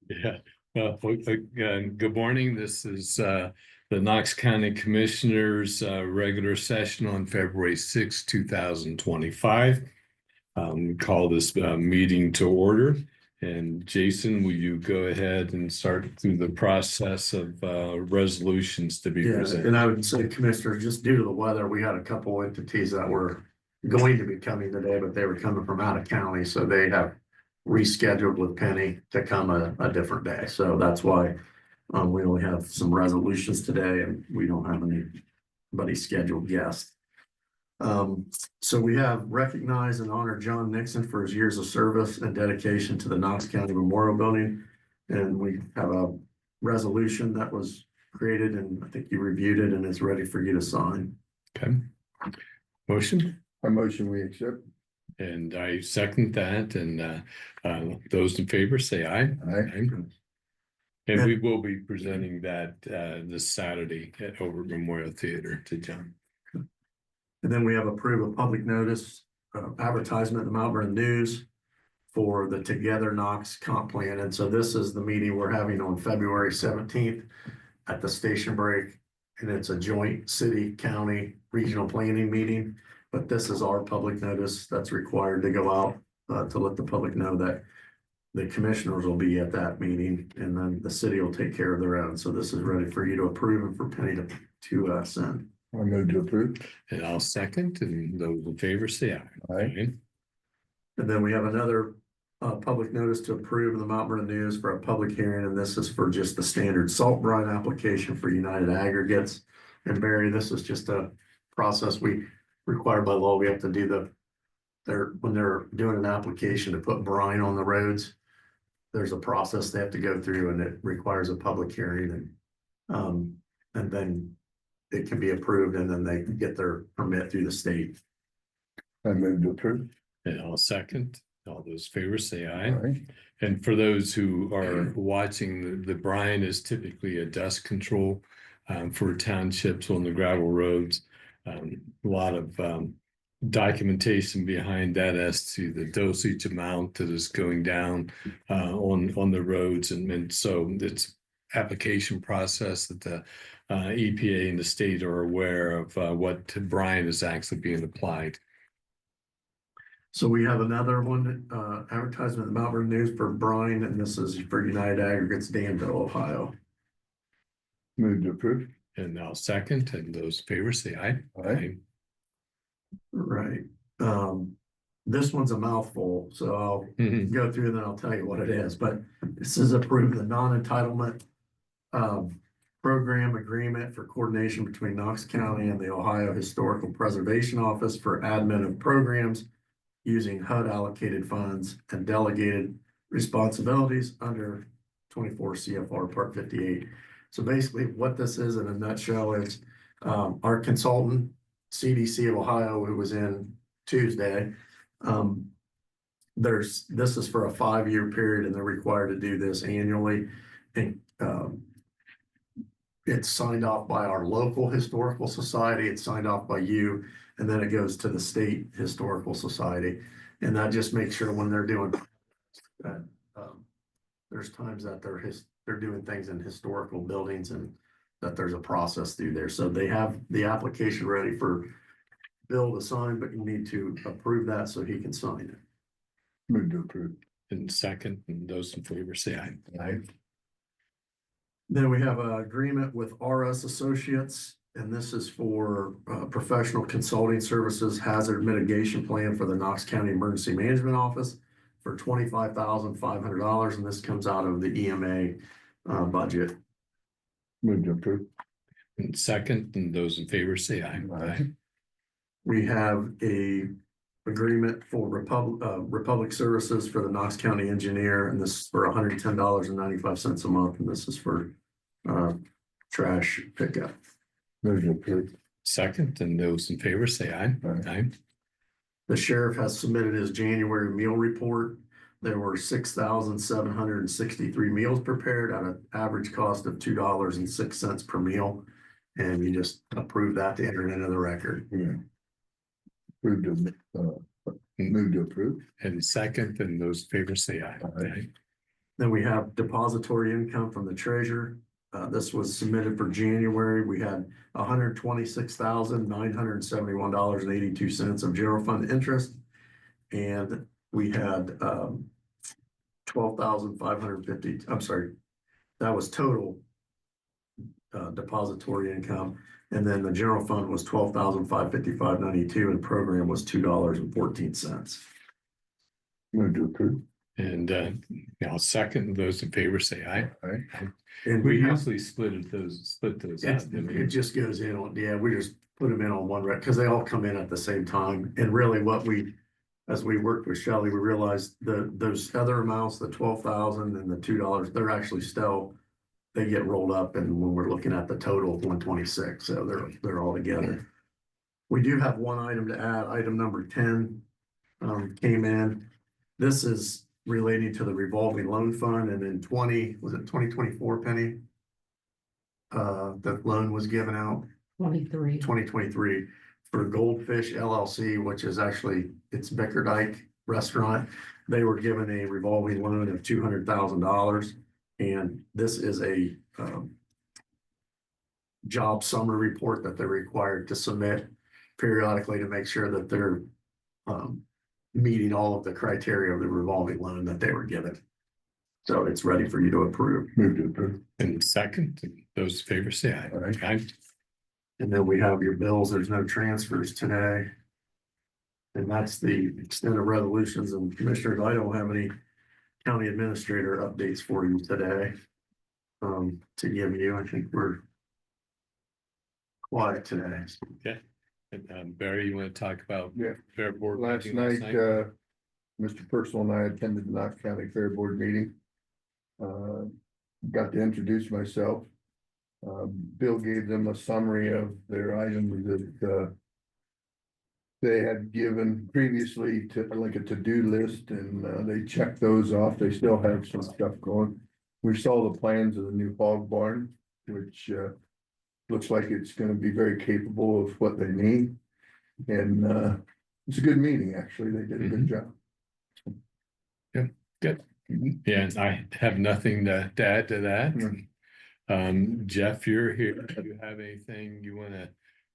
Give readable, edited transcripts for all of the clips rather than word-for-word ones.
Yeah. Again, good morning. This is the Knox County Commissioners regular session on February 6, 2025. Call this meeting to order. And Jason, will you go ahead and start through the process of resolutions to be presented? And I would say, Commissioner, just due to the weather, we had a couple entities that were going to be coming today, but they were coming from out of county, so they have rescheduled with Penny to come a different day. So that's why we only have some resolutions today, and we don't have anybody scheduled guests. So we have recognize and honor John Nixon for his years of service and dedication to the Knox County Memorial Building. And we have a resolution that was created, and I think you reviewed it and it's ready for you to sign. Okay. Motion? I motion we accept. And I second that. And those in favor say aye. Aye. And we will be presenting that this Saturday at over Memorial Theater to John. And then we have approved a public notice advertisement in the Mount Vernon News for the Together Knox comp plan. And so this is the meeting we're having on February 17th at the station break. And it's a joint city, county, regional planning meeting. But this is our public notice that's required to go out to let the public know that the commissioners will be at that meeting, and then the city will take care of their own. So this is ready for you to approve and for Penny to send. I move to approve. And I'll second, and those in favor say aye. Aye. And then we have another public notice to approve in the Mount Vernon News for a public hearing, and this is for just the standard salt brine application for United Aggregates. And Barry, this is just a process we required by law. We have to do when they're doing an application to put brine on the roads, there's a process they have to go through, and it requires a public hearing, and then it can be approved, and then they can get their permit through the state. I move to approve. And I'll second. All those favors say aye. Aye. And for those who are watching, the brine is typically a dust control for townships on the gravel roads. A lot of documentation behind that as to the dosage amount that is going down on the roads, and so it's application process that the EPA and the state are aware of what brine is actually being applied. So we have another one, advertisement in the Mount Vernon News for brine, and this is for United Aggregates, Danville, Ohio. Move to approve. And I'll second, and those in favor say aye. Aye. Right. This one's a mouthful, so I'll go through and then I'll tell you what it is. But this is approved the non-entitlement program agreement for coordination between Knox County and the Ohio Historical Preservation Office for admin of programs using HUD allocated funds and delegated responsibilities under 24 CFR Part 58. So basically what this is in a nutshell is our consultant, CDC of Ohio, who was in Tuesday, this is for a 5-year period, and they're required to do this annually. And it's signed off by our local historical society, it's signed off by you, and then it goes to the state historical society. And that just makes sure when they're doing that, there's times that they're doing things in historical buildings and that there's a process through there. So they have the application ready for Bill to sign, but you need to approve that so he can sign it. Move to approve. And second, and those in favor say aye. Aye. Then we have an agreement with RS Associates, and this is for professional consulting services hazard mitigation plan for the Knox County Emergency Management Office for $25,500, and this comes out of the EMA budget. Move to approve. And second, and those in favor say aye. Aye. We have a agreement for Republic Services for the Knox County Engineer, and this is for $110.95 a month, and this is for trash pickup. Move to approve. Second, and those in favor say aye. Aye. The sheriff has submitted his January meal report. There were 6,763 meals prepared at an average cost of $2.06 per meal. And you just approve that to enter it into the record. Yeah. Move to approve. And second, and those in favor say aye. Aye. Then we have depository income from the treasurer. This was submitted for January. We had $126,971.82 of general fund interest. And we had 12,550, I'm sorry, that was total depository income. And then the general fund was 12,555.92 and program was $2.14. Move to approve. And I'll second. Those in favor say aye. Aye. And We we have, usually split those out. didn't we? it just goes in on, yeah, we just put them in on one rec, because they all come in at the same time. And really what we, as we worked with Shelley, we realized those other amounts, the 12,000 and the $2, they're actually still, they get rolled up, and when we're looking at the total of 126, so they're all together. We do have one item to add. Item number 10 came in. This is relating to the revolving loan fund, and in 2024, Penny? The loan was given out 2023 for Goldfish LLC, which is actually, it's Bickerdike Restaurant. They were given a revolving loan of $200,000. And this is a job summary report that they're required to submit periodically to make sure that they're meeting all of the criteria of the revolving loan that they were given. So it's ready for you to approve. Move to approve. And second, those in favor say aye. Aye. Aye. And then we have your bills. There's no transfers today. And that's the extent of resolutions. And commissioners, I don't have any county administrator updates for you today. To give you, I think we're quiet today. Okay. And Barry, you want to talk about Yeah. Fair Board? Last meeting night, Mr. Personal and I attended the Knox County Fair Board meeting. Got to introduce myself. Bill gave them a summary of their items that they had given previously to like a to-do list, and they checked those off. They still have some stuff going. We saw the plans of the new hog barn, which looks like it's going to be very capable of what they need. And it's a good meeting, actually. They did a good job. Good. Yeah, and I have nothing to add to that. Jeff, you're here. Do you have anything you want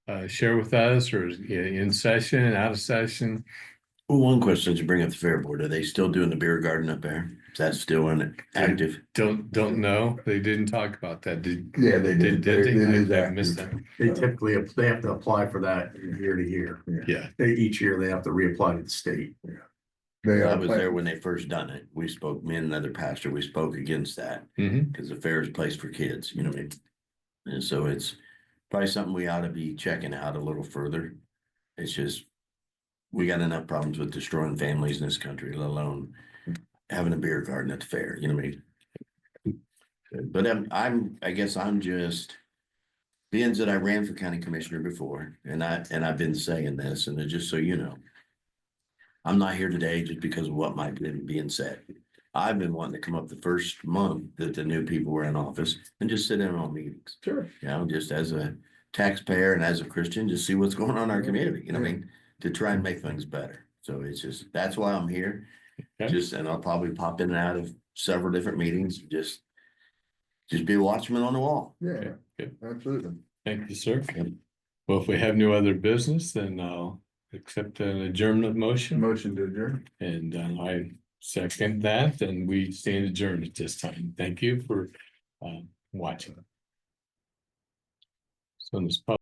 to share with us, or in session, out of session? Well, one question to bring up the Fair Board, are they still doing the beer garden up there? Is that still active? Don't know. They didn't talk about that. Yeah, they did. Did they? It is I missed that. active. They typically, they have to apply for that year to year. Yeah. Each year they have to reapply to the state. They I are was there planning. when they first done it. We spoke, me and another pastor, we spoke against that Mhm. because the fair is a place for kids, you know what I mean? And so it's probably something we ought to be checking out a little further. It's just, we got enough problems with destroying families in this country, let alone having a beer garden at the fair, you know what I mean? But I guess I'm just, being that I ran for county commissioner before, and I've been saying this, and just so you know, I'm not here today just because of what might be being said. I've been wanting to come up the first month that the new people were in office and just sit in on meetings. Sure. You know, just as a taxpayer and as a Christian, just see what's going on in our community, you know what I mean? To try and make things better. So it's just, that's why I'm here. Okay. And I'll probably pop in and out of several different meetings, just be a watchman on the wall. Yeah, Okay, good. absolutely. Thank you, sir. Well, if we have no other business, then I'll accept an adjournment motion. Motion to adjourn. And I second that, and we stand adjourned at this time. Thank you for watching. So this